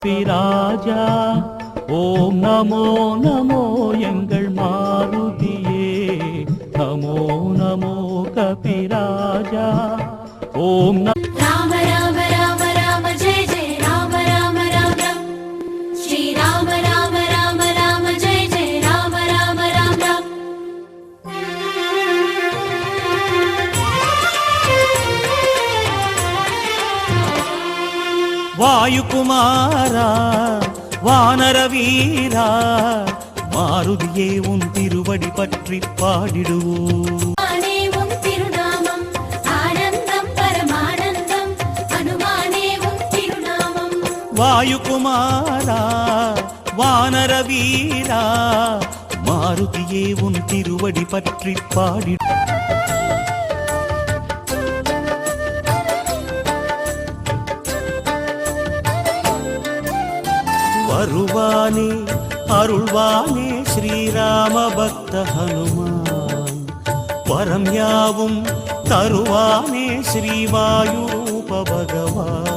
பிராஜா ஓம் நமோ நமோ எங்கள் மாருதியே நமோ நமோ கபிராஜா ஓம் ராம ராம ராம ராம ஜெய ஜெய ராம ராம ராம ராம் ஸ்ரீ ராம ராம ராம ராம ஜெய ஜெய ராம ராம ராம ராம் வாயுகுமாரா வானர வீரா மாருதியே உன் திருவடி பற்றி பாடிடுவோம். வாயுகுமாரா வானர வீரா மாருதியே உன் திருவடி பற்றி பாடி வருவானே அருள்வானே ஸ்ரீராம பக்த ஹனுமான் வரம் யாவும் தருவானே ஸ்ரீவாயுரூப பகவான்.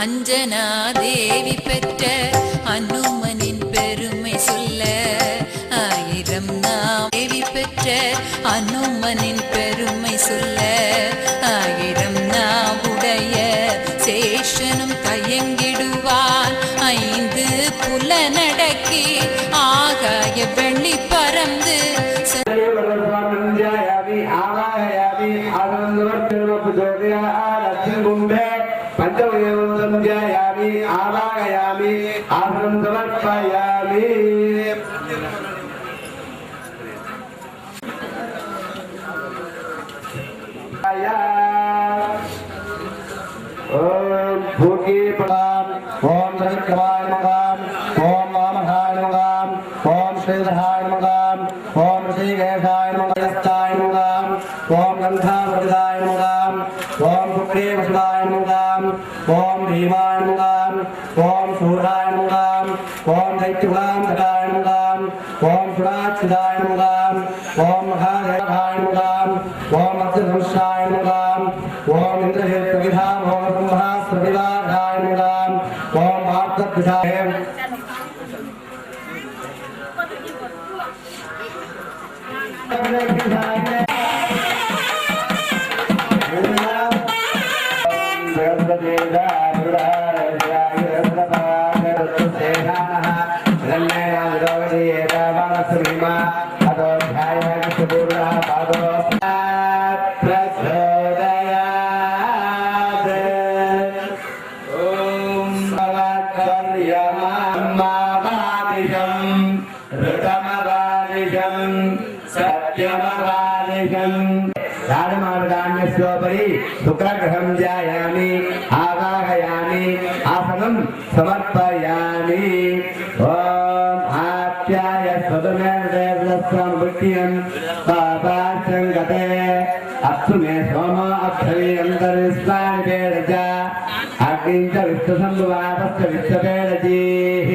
அஞ்சனா தேவி பெற்ற அனுமனின் பெருமை சொல்ல ஆயிரம் நாம் தேவி பெற்ற அனுமனின் பெருமை சொல்ல ஆயிரம் நாம் உடைய சேஷனும் தயங்கிடுவான் ஐந்து புலனடக்கி ஆகாய வெள்ளி பறந்து पंचवयं ध्यायामि आवाहयामि आसनं समर्पयामि. ओम भूति प्रणाम ओम धनक्रमाय नमः ओम वामहाय नमः ओम श्रीधराय नमः ओम ऋषिकेशाय नमः यस्ताय नमः ओम गंधावृताय नमः ओम सुग्रीवसुताय नमः ओम भीमाय नमः ओम सूराय नमः ओम दैत्यकुलांधकाय नमः ओम सुराक्षिताय नमः ओम महादेवाय नमः ओम अक्षधनुषाय नमः ओम इंद्रहेतविधामोह ब्रह्मास्त्रविदाधाय नमः ओम वाक्तद्विषाय राजमार्गान्यस्योपरि शुक्रग्रहं ध्यायामि आवाहयामि आसनं समर्पयामि. ओम आप्याय सदमेर्देवस्वं वृत्तियं पापाचंगते अस्तु मे सोम अक्षरे अंतरिस्वानि पेरजा अग्निञ्च विष्णुसंभवापश्च विश्वपेरजीः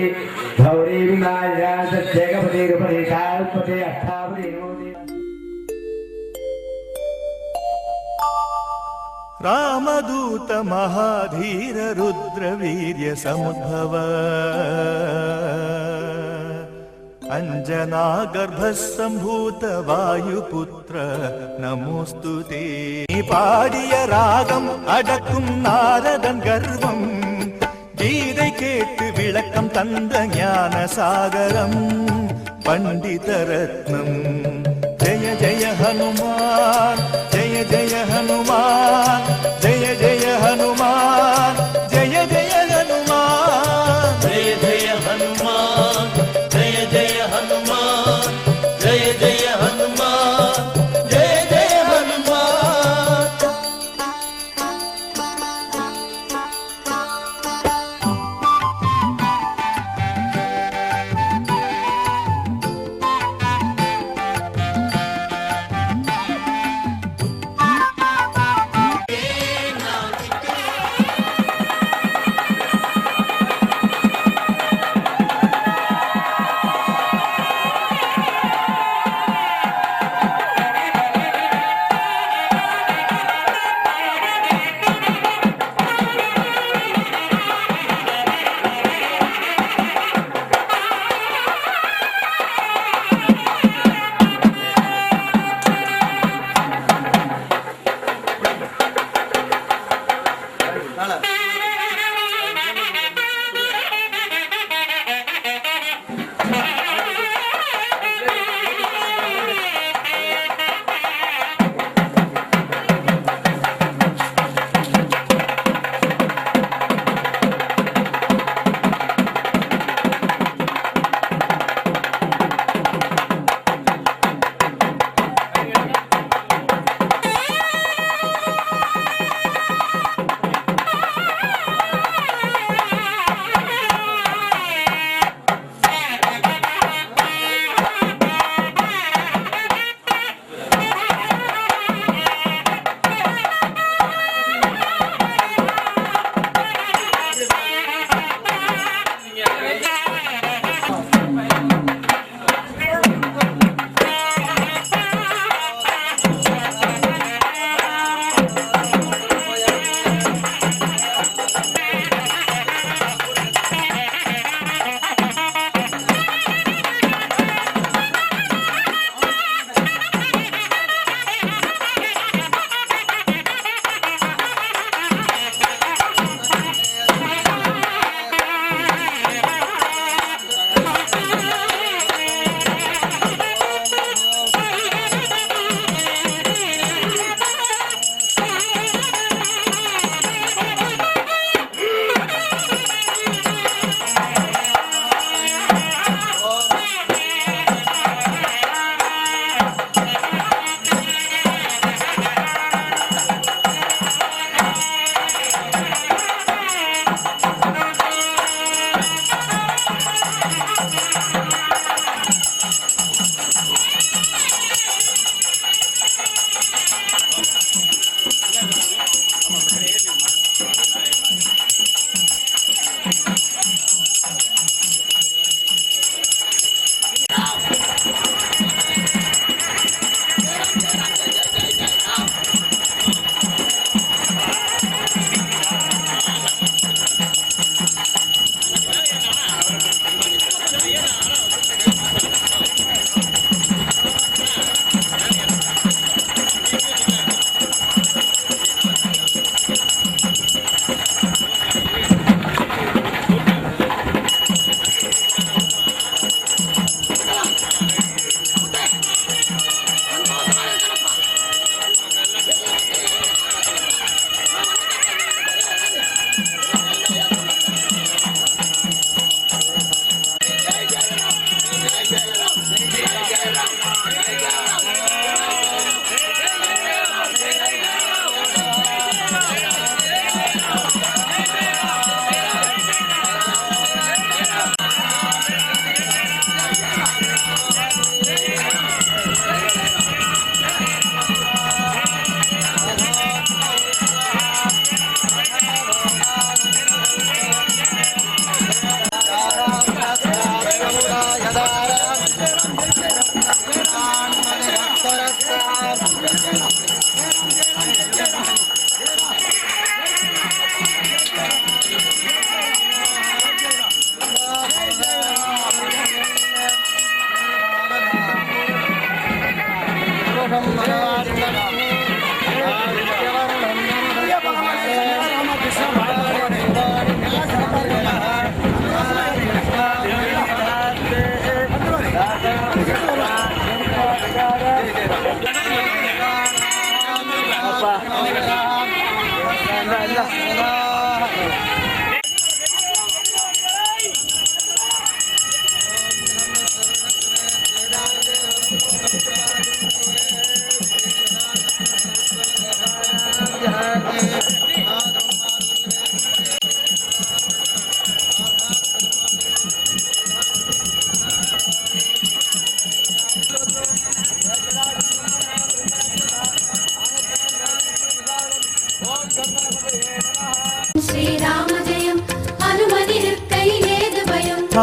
गौरी विनाया सत्यगपति गपति कालपति अष्टापति नमोति. रामदूत महाधीर रुद्रवीर्य समुद्भव अंजना गर्भसंभूत वायुपुत्र नमोस्तुते. பாடிய ராகம் அடக்கும் நாரதன் கர்வம் கீதை கேட்டு விளக்கம் தந்த ஞான சாகரம் பண்டித ரத்னம். ஜெய ஜெய ஹனுமான் ஜெய ஜெய ஹனுமான் ஜெய ஜெய ஹனுமான் ஜெய ஜெய ஹனுமான் ஜெய ஜெய ஹனுமான் हनुमान जय जय हनुमान जय जय हनुमान जय जय हनुमान।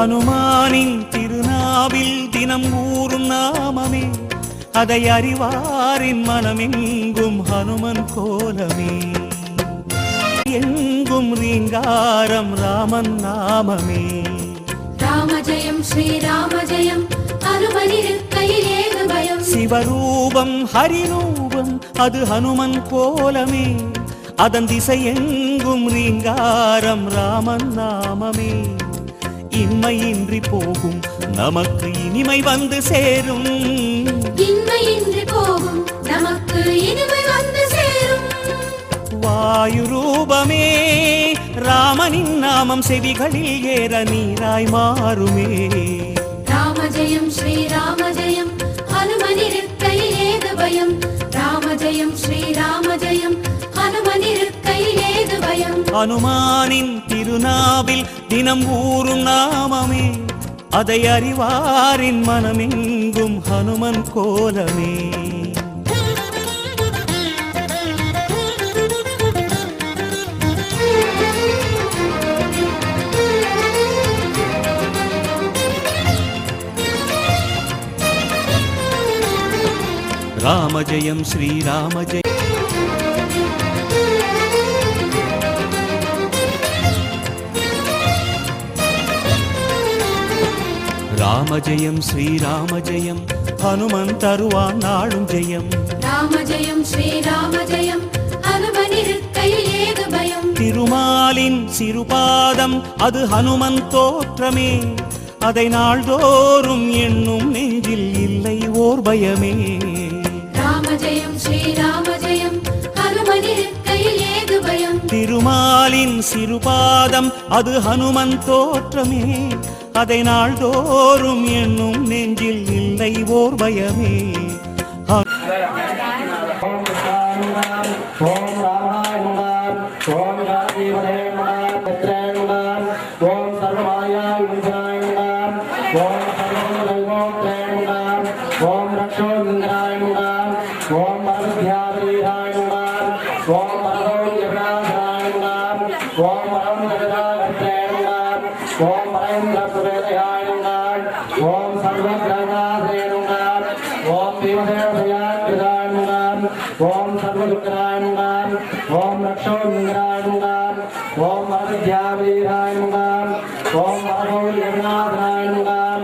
ஹனுமானின் திருநாவில் தினம் ஊறும் நாமமே, அதை அறிவாரின் மனமெங்கும் ஹனுமன் கோலமே. எங்கும் ரீங்காரம் ராமன் நாமமே. ராம ஜெயம் ஸ்ரீராம ஜெயம் ஹனுமனிருக்கையில் ஏது பயம். சிவரூபம் ஹரிரூபம் அது ஹனுமன் கோலமே, அதன் திசை எங்கும் ரீங்காரம் ராமன் நாமமே. இன்மையின்றி போகும் நமக்கு இனிமை வந்து சேரும், இன்மையின்றி போகும் நமக்கு இனிமை வந்து சேரும். வாயு ரூபமே ராமனின் நாமம் செவிகளில் ஏற நீராய் மாறுமே. ராம ஜெயம் ஸ்ரீராம ஜெயம் ஹனுமனிருக்கையில் ஏது பயம். ராம ஜெயம் ஸ்ரீராம ஜெயம் ஹனுமனிருக்கையில் ஏது பயம். ஹனுமானின் திருநாவில் தினம் ஊறும் நாமமே, அதை அறிவாரின் மனமெங்கும் ஹனுமன் கோலமே. ராம ஜெயம் ஸ்ரீராம ஜெயம். ராம ஜெயம் ஸ்ரீராம ஜெயம் ஹனுமன் தருவான் நாளும் ஜெயம். ராம ஜெயம் ஸ்ரீராம ஜெயம் ஹனுமனிருக்கையில் ஏது பயம். திருமாலின் சிறுபாதம் அது ஹனுமன் தோற்றமே, அதை நாள்தோறும் எண்ணும் நெஞ்சில் இல்லை ஓர் பயமே. ராம ஜெயம் ஸ்ரீராம ஜெயம் ஹனுமனிருக்கையில் ஏது பயம். திருமாலின் சிறுபாதம் அது ஹனுமன் தோற்றமே, அதை நாள்தோறும் எண்ணும் நெஞ்சில் இல்லை ஓர் பயமே. ஓம் ராமாய நமः. ஓம் ராஜீவரே நமः. பத்ராய நமः. ஓம் சர்வமாயாய விஞ்ஞாய நமः. ஓம் சர்வமங்கலமோக்ஷாய நமः. ஓம் ரக்ஷோந்திராய நமः. ஓம் பரமத்யாவீராய நமः. ஓம் பரமோத்யவிநாசாய நமः. ஓம் பரமஜகதாகர்த்தாய நமः. ஓம் பரமேந்திரசுவேதயாய நமः. ஓம் சர்வக்ரகநாதாய நமः. ஓம் பீமசேனசயாத்ரிதாய நமः. ஓம் சர்வதுக்கராய நமः. ஓம் ரக்ஷோந்திராய நமः. ஓம் பரமத்யாவீராய நமः. ஓம் பரமோத்யவிநாசாய நமः.